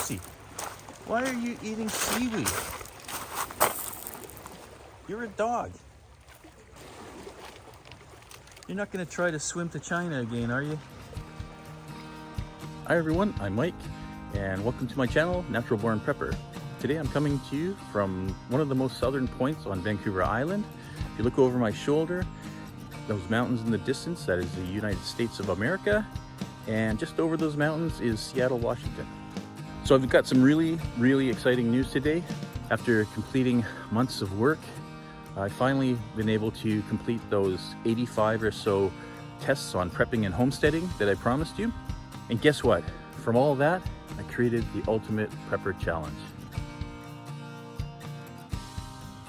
Lucy, why are you eating seaweed? You're a dog. You're not going to try to swim to China again, are you? Hi everyone, I'm Mike, and welcome to my channel, Natural Born Prepper. Today I'm coming to you from one of the most southern points on Vancouver Island. If you look over my shoulder, those mountains in the distance, that is the United States of America, and just over those mountains is Seattle, Washington. So I've got some really exciting news today. After completing months of work, I finally been able to complete those 85 or so tests on prepping and homesteading that I promised you. And guess what? From all that, I created the Ultimate Prepper Challenge.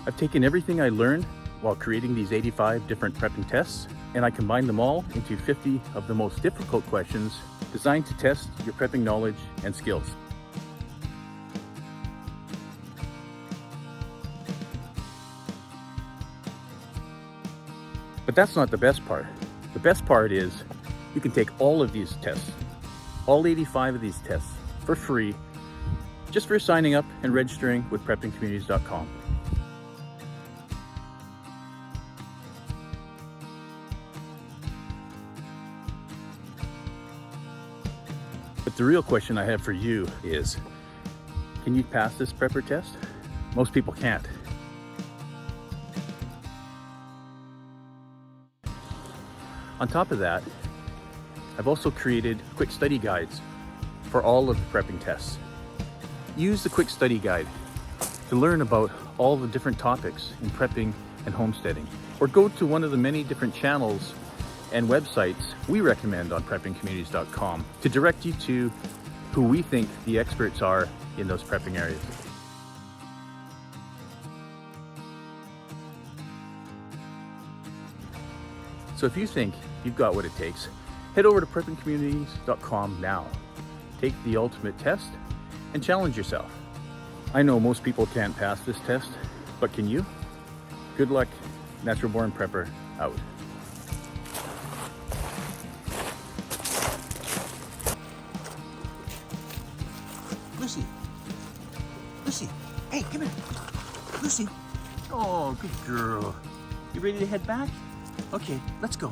I've taken everything I learned while creating these 85 different prepping tests, and I combined them all into 50 of the most difficult questions designed to test your prepping knowledge and skills. But that's not the best part. The best part is you can take all of these tests, all 85 of these tests, for free, just for signing up and registering with preppingcommunities.com. But the real question I have for you is, can you pass this prepper test? Most people can't. On top of that, I've also created quick study guides for all of the prepping tests. Use the quick study guide to learn about all the different topics in prepping and homesteading, or go to one of the many different channels and websites we recommend on preppingcommunities.com to direct you to who we think the experts are in those prepping areas. So if you think you've got what it takes, head over to preppingcommunities.com now. Take the ultimate test and challenge yourself. I know most people can't pass this test, but can you? Good luck, Natural Born Prepper, out. Lucy. Lucy. Hey, come here. Lucy. Oh, good girl. You ready to head back? Okay, let's go.